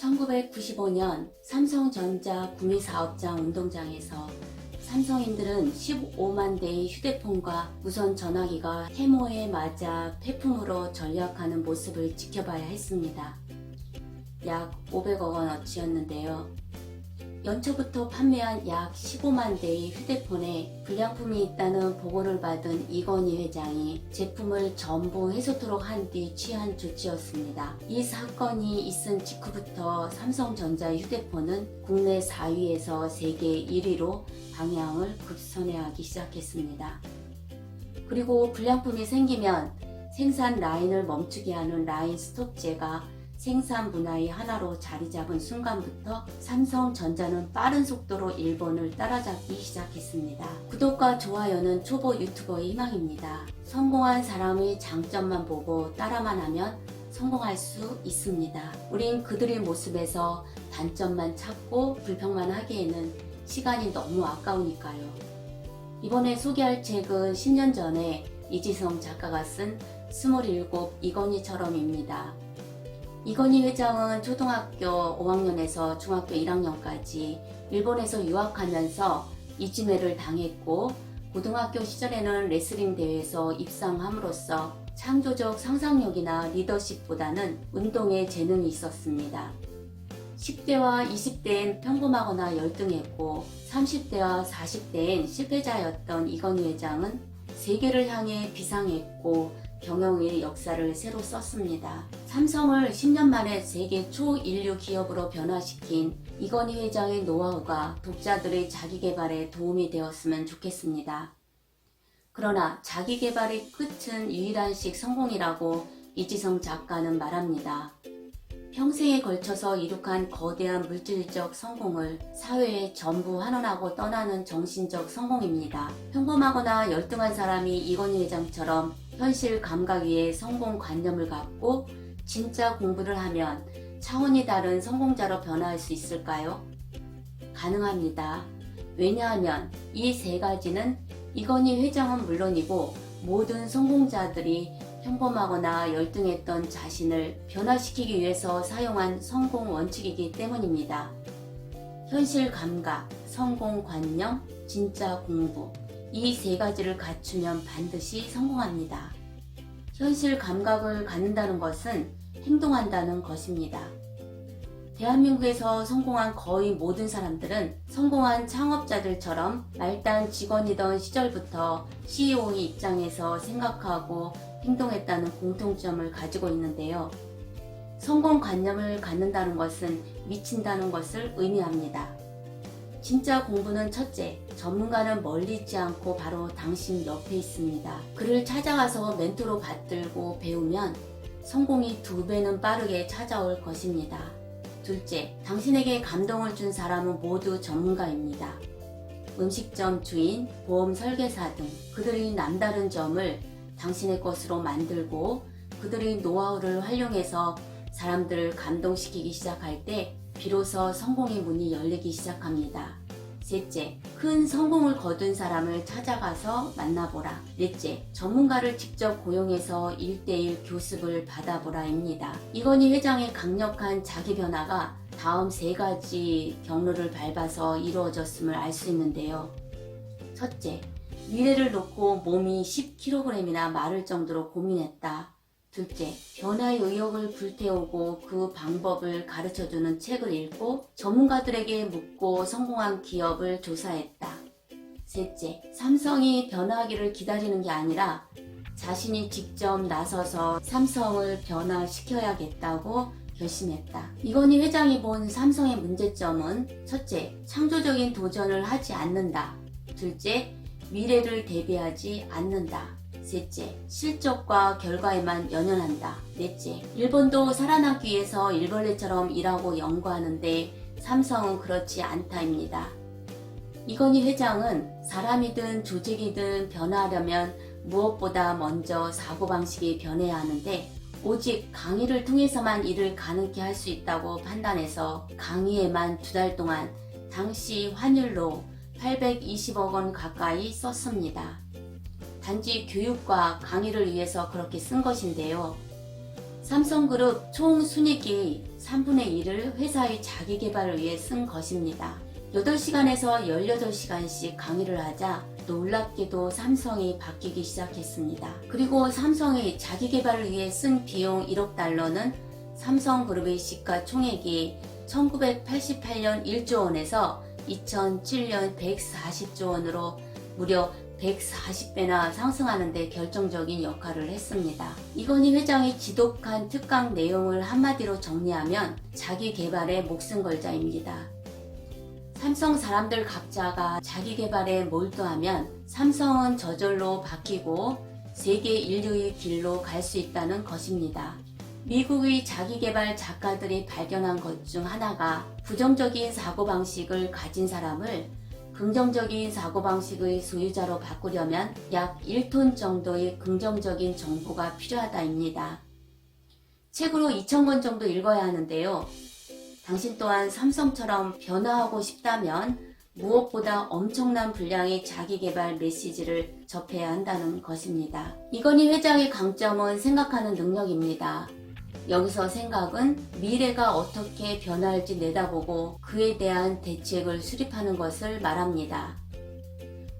1995년 삼성전자 구미사업장 운동장에서 삼성인들은 15만 대의 휴대폰과 무선 전화기가 해모에 맞아 폐품으로 전락하는 모습을 지켜봐야 했습니다. 약 500억 원어치였는데요. 연초부터 판매한 약 15만 대의 휴대폰에 불량품이 있다는 보고를 받은 이건희 회장이 제품을 전부 회수토록 한 뒤 취한 조치였습니다. 이 사건이 있은 직후부터 삼성전자의 휴대폰은 국내 4위에서 세계 1위로 방향을 급선회하기 시작했습니다. 그리고 불량품이 생기면 생산 라인을 멈추게 하는 라인 스톱제가 생산 문화의 하나로 자리 잡은 순간부터 삼성전자는 빠른 속도로 일본을 따라잡기 시작했습니다. 구독과 좋아요는 초보 유튜버의 희망입니다. 성공한 사람의 장점만 보고 따라만 하면 성공할 수 있습니다. 우린 그들의 모습에서 단점만 찾고 불평만 하기에는 시간이 너무 아까우니까요. 이번에 소개할 책은 10년 전에 이지성 작가가 쓴 27 이건희처럼입니다. 이건희 회장은 초등학교 5학년에서 중학교 1학년까지 일본에서 유학하면서 이지매를 당했고, 고등학교 시절에는 레슬링 대회에서 입상함으로써 창조적 상상력이나 리더십보다는 운동에 재능이 있었습니다. 10대와 20대엔 평범하거나 열등했고 30대와 40대엔 실패자였던 이건희 회장은 세계를 향해 비상했고 경영의 역사를 새로 썼습니다. 삼성을 10년 만에 세계 초인류 기업으로 변화시킨 이건희 회장의 노하우가 독자들의 자기개발에 도움이 되었으면 좋겠습니다. 그러나 자기개발의 끝은 유일한식 성공이라고 이지성 작가는 말합니다. 평생에 걸쳐서 이룩한 거대한 물질적 성공을 사회에 전부 환원하고 떠나는 정신적 성공입니다. 평범하거나 열등한 사람이 이건희 회장처럼 현실 감각 위에 성공관념을 갖고 진짜 공부를 하면 차원이 다른 성공자로 변화할 수 있을까요? 가능합니다. 왜냐하면 이 세 가지는 이건희 회장은 물론이고 모든 성공자들이 평범하거나 열등했던 자신을 변화시키기 위해서 사용한 성공 원칙이기 때문입니다. 현실 감각, 성공관념, 진짜 공부, 이 세 가지를 갖추면 반드시 성공합니다. 현실 감각을 갖는다는 것은 행동한다는 것입니다. 대한민국에서 성공한 거의 모든 사람들은 성공한 창업자들처럼 말단 직원이던 시절부터 CEO의 입장에서 생각하고 행동했다는 공통점을 가지고 있는데요. 성공관념을 갖는다는 것은 미친다는 것을 의미합니다. 진짜 공부는 첫째, 전문가는 멀리 있지 않고 바로 당신 옆에 있습니다. 그를 찾아가서 멘토로 받들고 배우면 성공이 2배는 빠르게 찾아올 것입니다. 둘째, 당신에게 감동을 준 사람은 모두 전문가입니다. 음식점 주인, 보험 설계사 등 그들의 남다른 점을 당신의 것으로 만들고 그들의 노하우를 활용해서 사람들을 감동시키기 시작할 때 비로소 성공의 문이 열리기 시작합니다. 셋째, 큰 성공을 거둔 사람을 찾아가서 만나보라. 넷째, 전문가를 직접 고용해서 1:1 교습을 받아보라입니다. 이건희 회장의 강력한 자기 변화가 다음 3가지 경로를 밟아서 이루어졌음을 알 수 있는데요. 첫째, 미래를 놓고 몸이 10kg이나 마를 정도로 고민했다. 둘째, 변화의 의욕을 불태우고 그 방법을 가르쳐주는 책을 읽고 전문가들에게 묻고 성공한 기업을 조사했다. 셋째, 삼성이 변화하기를 기다리는 게 아니라 자신이 직접 나서서 삼성을 변화시켜야겠다고 결심했다. 이건희 회장이 본 삼성의 문제점은 첫째, 창조적인 도전을 하지 않는다. 둘째, 미래를 대비하지 않는다. 셋째, 실적과 결과에만 연연한다. 넷째, 일본도 살아남기 위해서 일벌레처럼 일하고 연구하는데 삼성은 그렇지 않다입니다. 이건희 회장은 사람이든 조직이든 변화하려면 무엇보다 먼저 사고방식이 변해야 하는데 오직 강의를 통해서만 이를 가능케 할 수 있다고 판단해서 강의에만 2달 동안 당시 환율로 820억 원 가까이 썼습니다. 단지 교육과 강의를 위해서 그렇게 쓴 것인데요. 삼성그룹 총 순이익의 3분의 1을 회사의 자기개발을 위해 쓴 것입니다. 8시간에서 18시간씩 강의를 하자 놀랍게도 삼성이 바뀌기 시작했습니다. 그리고 삼성이 자기개발을 위해 쓴 비용 1억 달러는 삼성그룹의 시가총액이 1988년 1조 원에서 2007년 140조 원으로 무려 140배나 상승하는 데 결정적인 역할을 했습니다. 이건희 회장의 지독한 특강 내용을 한마디로 정리하면 자기 개발에 목숨 걸자입니다. 삼성 사람들 각자가 자기 개발에 몰두하면 삼성은 저절로 바뀌고 세계 인류의 길로 갈 수 있다는 것입니다. 미국의 자기개발 작가들이 발견한 것 중 하나가 부정적인 사고방식을 가진 사람을 긍정적인 사고방식의 소유자로 바꾸려면 약 1톤 정도의 긍정적인 정보가 필요하다입니다. 책으로 2,000권 정도 읽어야 하는데요. 당신 또한 삼성처럼 변화하고 싶다면 무엇보다 엄청난 분량의 자기개발 메시지를 접해야 한다는 것입니다. 이건희 회장의 강점은 생각하는 능력입니다. 여기서 생각은 미래가 어떻게 변화할지 내다보고 그에 대한 대책을 수립하는 것을 말합니다.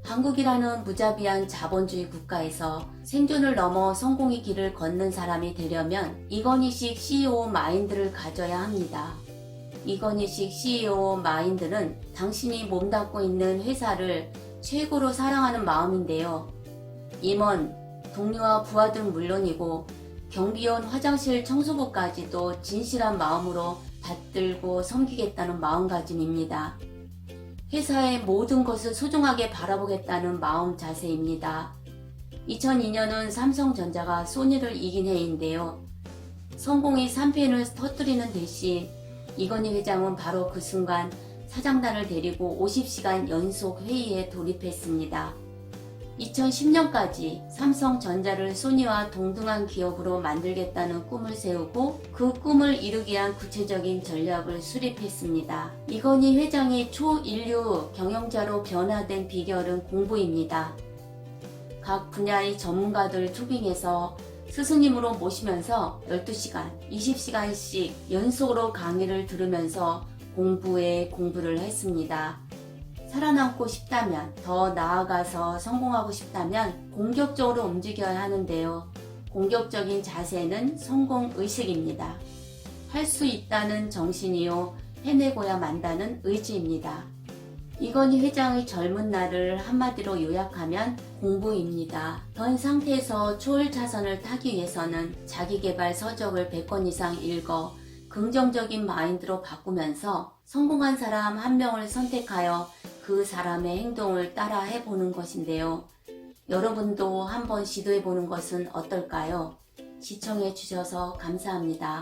한국이라는 무자비한 자본주의 국가에서 생존을 넘어 성공의 길을 걷는 사람이 되려면 이건희식 CEO 마인드를 가져야 합니다. 이건희식 CEO 마인드는 당신이 몸담고 있는 회사를 최고로 사랑하는 마음인데요. 임원, 동료와 부하들은 물론이고 경비원, 화장실 청소부까지도 진실한 마음으로 받들고 섬기겠다는 마음가짐입니다. 회사의 모든 것을 소중하게 바라보겠다는 마음 자세입니다. 2002년은 삼성전자가 소니를 이긴 해인데요. 성공의 3펜을 터뜨리는 대신 이건희 회장은 바로 그 순간 사장단을 데리고 50시간 연속 회의에 돌입했습니다. 2010년까지 삼성전자를 소니와 동등한 기업으로 만들겠다는 꿈을 세우고 그 꿈을 이루기 위한 구체적인 전략을 수립했습니다. 이건희 회장이 초인류 경영자로 변화된 비결은 공부입니다. 각 분야의 전문가들 초빙해서 스승님으로 모시면서 12시간, 20시간씩 연속으로 강의를 들으면서 공부에 공부를 했습니다. 살아남고 싶다면, 더 나아가서 성공하고 싶다면 공격적으로 움직여야 하는데요. 공격적인 자세는 성공의식입니다. 할 수 있다는 정신이요, 해내고야 만다는 의지입니다. 이건희 회장의 젊은 날을 한마디로 요약하면 공부입니다. 현 상태에서 초월차선을 타기 위해서는 자기개발 서적을 100권 이상 읽어 긍정적인 마인드로 바꾸면서 성공한 사람 한 명을 선택하여 그 사람의 행동을 따라 해보는 것인데요. 여러분도 한번 시도해보는 것은 어떨까요? 시청해주셔서 감사합니다.